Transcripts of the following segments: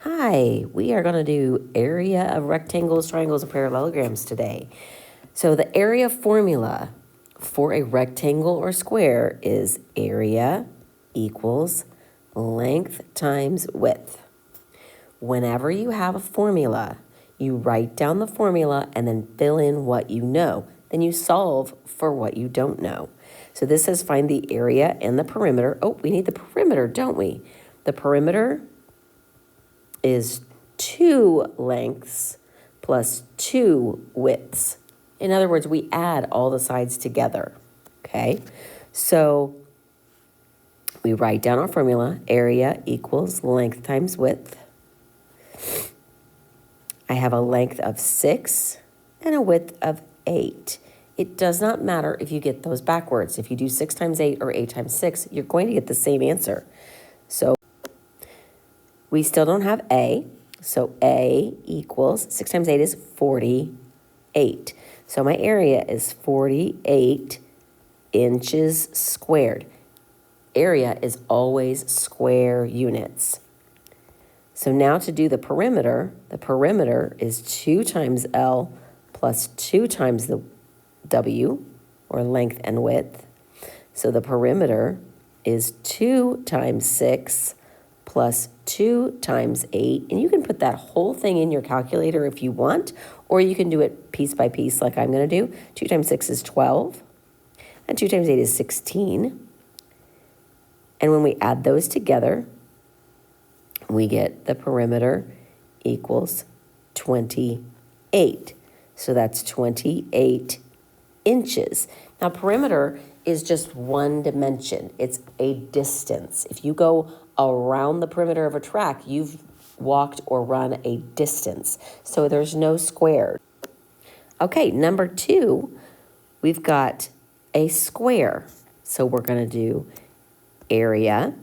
Hi, we are going to do area of rectangles, triangles, and parallelograms today. So the area formula for a rectangle or square is area equals length times width. Whenever you have a formula, you write down the formula and then fill in what you know. Then you solve for what you don't know. So this says find the area and the perimeter. Oh, we need the perimeter, don't we? The perimeter is 2 lengths plus 2 widths. In other words, we add all the sides together, okay? So we write down our formula, area equals length times width. I have a length of 6 and a width of 8. It does not matter if you get those backwards. If you do 6 times 8 or 8 times 6, you're going to get the same answer. So we still don't have A, so A equals 6 times 8 is 48. So my area is 48 inches squared. Area is always square units. So now to do the perimeter is 2 times L plus 2 times the W, or length and width. So the perimeter is 2 times 6 plus 2 times 8. And you can put that whole thing in your calculator if you want, or you can do it piece by piece like I'm going to do. 2 times 6 is 12, and 2 times 8 is 16. And when we add those together, we get the perimeter equals 28. So that's 28 inches. Now, perimeter is just one dimension. It's a distance. If you go around the perimeter of a track, you've walked or run a distance. So there's no square. Okay, number 2, we've got a square. So we're going to do area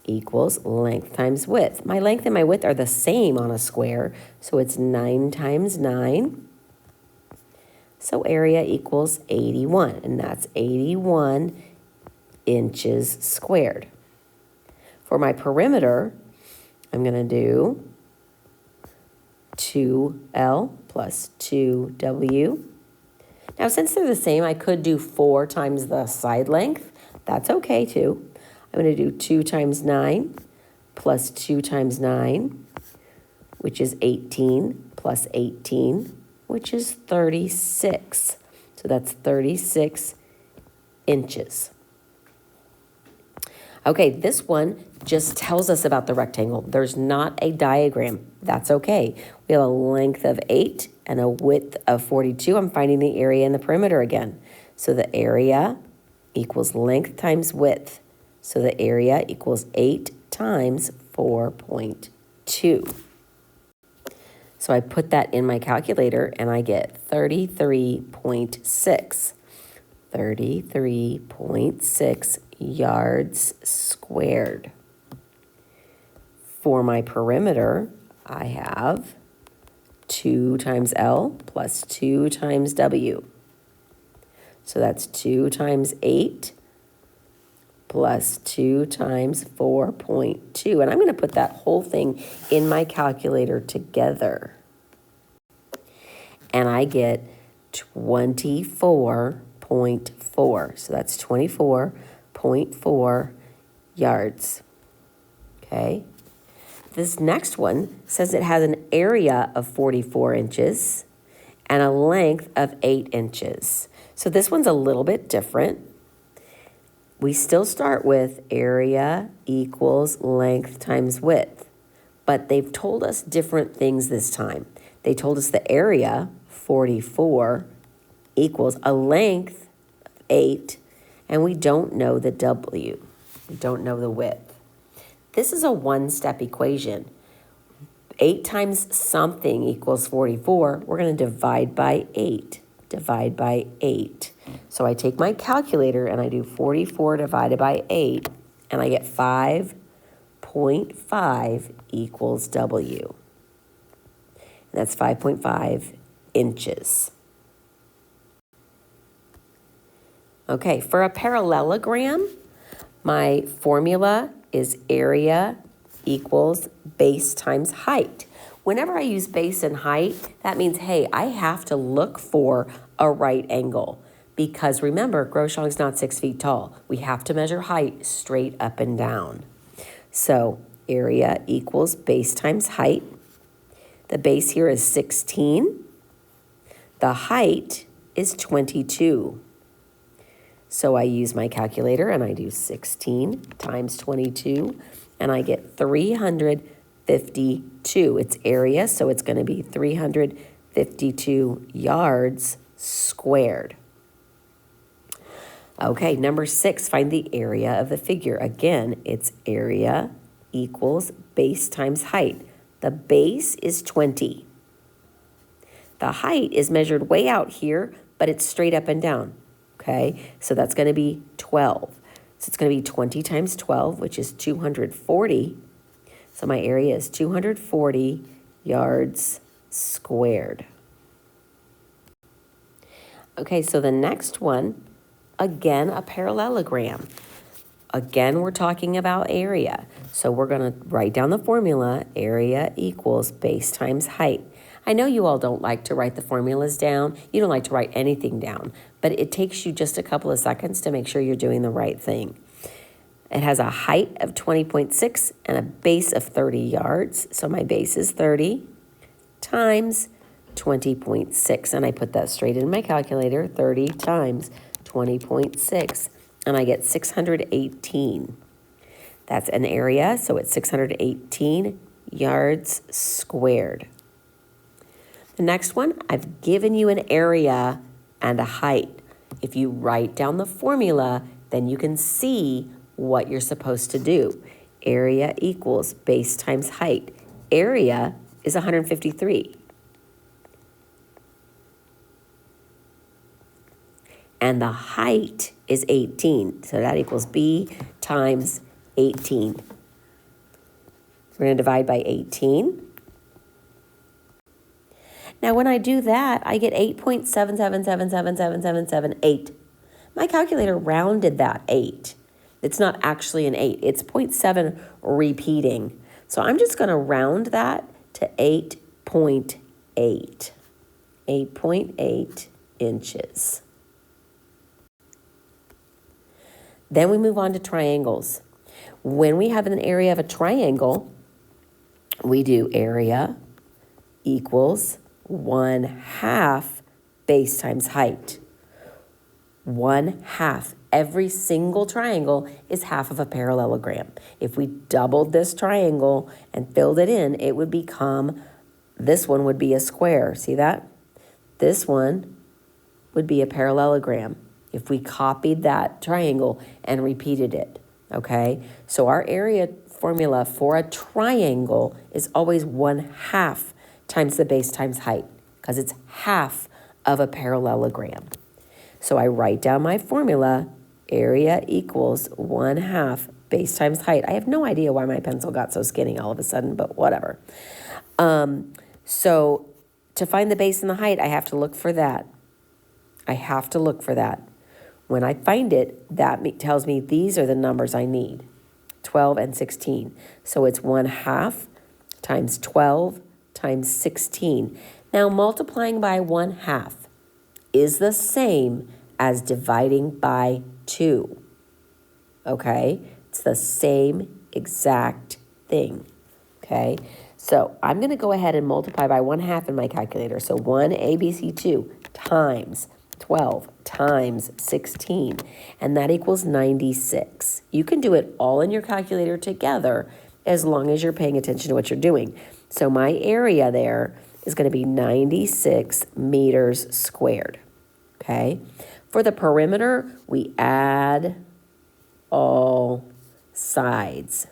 equals length times width. My length and my width are the same on a square, so it's 9 times 9. So area equals 81, and that's 81 inches squared. For my perimeter, I'm going to do 2L plus 2W. Now, since they're the same, I could do 4 times the side length. That's okay, too. I'm going to do 2 times 9 plus 2 times 9, which is 18, plus 18, which is 36. So that's 36 inches. Okay, this one just tells us about the rectangle. There's not a diagram. That's okay. We have a length of 8 and a width of 42. I'm finding the area and the perimeter again. So the area equals length times width. So the area equals 8 times 4.2. So I put that in my calculator and I get 33.6. 33.6 yards squared. For my perimeter, I have 2 times L plus 2 times W. So that's 2 times 8 plus 2 times 4.2. And I'm going to put that whole thing in my calculator together. And I get 24.4. So that's 24.4 yards. Okay. This next one says it has an area of 44 inches and a length of 8 inches. So this one's a little bit different. We still start with area equals length times width, but they've told us different things this time. They told us the area, 44, equals a length of 8, and we don't know the W. We don't know the width. This is a one-step equation. 8 times something equals 44. We're going to divide by 8. Divide by 8. So I take my calculator and I do 44 divided by 8, and I get 5.5 equals W. And that's 5.5 inches. Okay, for a parallelogram, my formula is area equals base times height. Whenever I use base and height, that means, hey, I have to look for a right angle. Because remember, Groshong's not 6 feet tall. We have to measure height straight up and down. So area equals base times height. The base here is 16. The height is 22. So I use my calculator and I do 16 times 22 and I get 352. It's area, so it's going to be 352 yards squared. Okay, number 6, find the area of the figure. Again, it's area equals base times height. The base is 20. The height is measured way out here, but it's straight up and down. Okay, so that's going to be 12. So it's going to be 20 times 12, which is 240. So my area is 240 yards squared. Okay, so the next one, again, a parallelogram. Again, we're talking about area. So we're going to write down the formula, area equals base times height. I know you all don't like to write the formulas down. You don't like to write anything down, but it takes you just a couple of seconds to make sure you're doing the right thing. It has a height of 20.6 and a base of 30 yards. So my base is 30 times 20.6. And I put that straight in my calculator, 30 times 20.6. And I get 618. That's an area, so it's 618 yards squared. The next one, I've given you an area and a height. If you write down the formula, then you can see what you're supposed to do. Area equals base times height. Area is 153. And the height is 18. So that equals B times 18. We're going to divide by 18. Now, when I do that, I get 8.7777778. My calculator rounded that 8. It's not actually an 8. It's 0.7 repeating. So I'm just going to round that to 8.8. 8.8 inches. Then we move on to triangles. When we have an area of a triangle, we do area equals 1/2 base times height. 1/2. Every single triangle is half of a parallelogram. If we doubled this triangle and filled it in, it would become, this one would be a square. See that? This one would be a parallelogram if we copied that triangle and repeated it, okay? So our area formula for a triangle is always 1/2 times the base times height, because it's half of a parallelogram. So I write down my formula, area equals 1/2 base times height. I have no idea why my pencil got so skinny all of a sudden, but whatever. So to find the base and the height, I have to look for that. When I find it, that tells me these are the numbers I need, 12 and 16. So it's 1/2 times 12 times 16. Now multiplying by 1/2 is the same as dividing by 2. Okay? It's the same exact thing. Okay? So I'm going to go ahead and multiply by 1/2 in my calculator. So 1ABC2 times 12 times 16, and that equals 96. You can do it all in your calculator together as long as you're paying attention to what you're doing. So my area there is going to be 96 meters squared, okay? For the perimeter, we add all sides,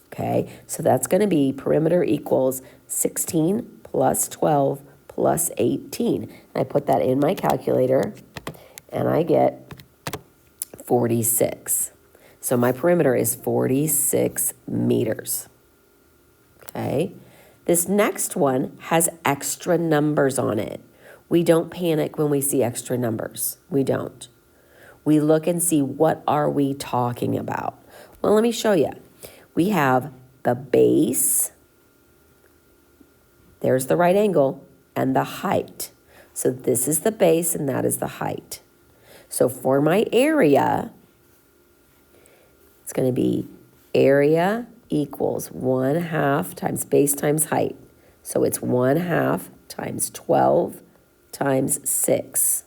okay? So that's going to be perimeter equals 16 plus 12 plus 18. And I put that in my calculator, and I get 46. So my perimeter is 46 meters. Okay. This next one has extra numbers on it. We don't panic when we see extra numbers. We don't. We look and see, what are we talking about? Well, let me show you. We have the base, there's the right angle, and the height. So this is the base and that is the height. So for my area, it's going to be area equals 1/2 times base times height. So it's 1/2 times 12 times 6.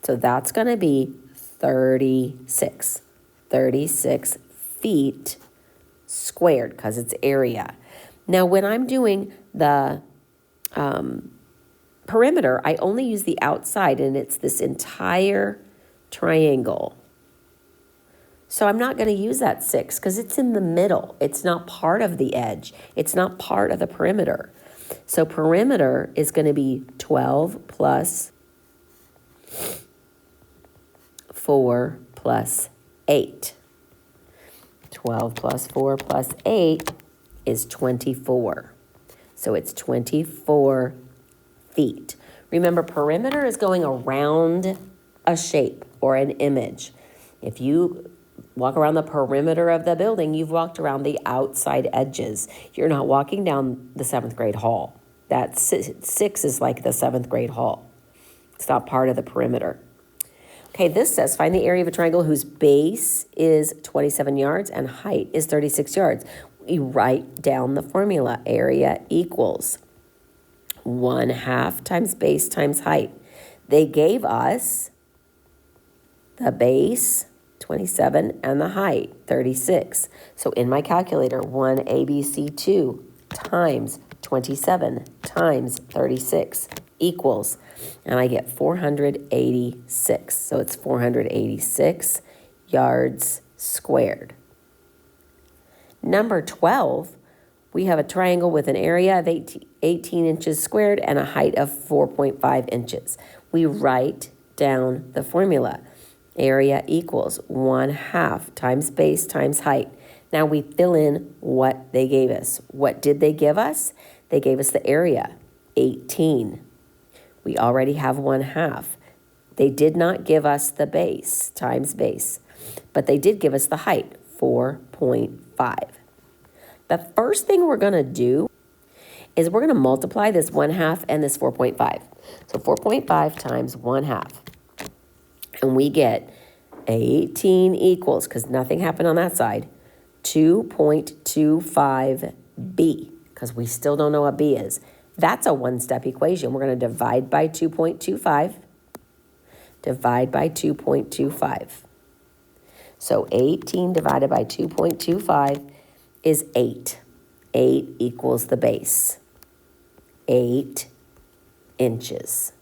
So that's going to be 36. 36 feet squared because it's area. Now when I'm doing the perimeter, I only use the outside, and it's this entire triangle. So I'm not going to use that 6 because it's in the middle. It's not part of the edge. It's not part of the perimeter. So perimeter is going to be 12 plus 4 plus 8. 12 plus 4 plus 8 is 24. So it's 24 feet. Remember, perimeter is going around a shape or an image. If you walk around the perimeter of the building, you've walked around the outside edges. You're not walking down the 7th grade hall. That 6 is like the 7th grade hall. It's not part of the perimeter. Okay, this says find the area of a triangle whose base is 27 yards and height is 36 yards. We write down the formula. Area equals 1/2 times base times height. They gave us the base, 27, and the height, 36. So in my calculator, 1ABC2 times 27 times 36 equals, and I get 486. So it's 486 yards squared. Number 12, we have a triangle with an area of 18 inches squared and a height of 4.5 inches. We write down the formula. Area equals 1/2 times base times height. Now we fill in what they gave us. What did they give us? They gave us the area, 18. We already have 1/2. They did not give us the base times base, but they did give us the height, 4.5. The first thing we're going to do is we're going to multiply this 1/2 and this 4.5. So 4.5 times 1/2. And we get 18 equals, because nothing happened on that side, 2.25b, because we still don't know what b is. That's a one-step equation. We're going to divide by 2.25. Divide by 2.25. So 18 divided by 2.25 is 8. 8 equals the base. 8 inches.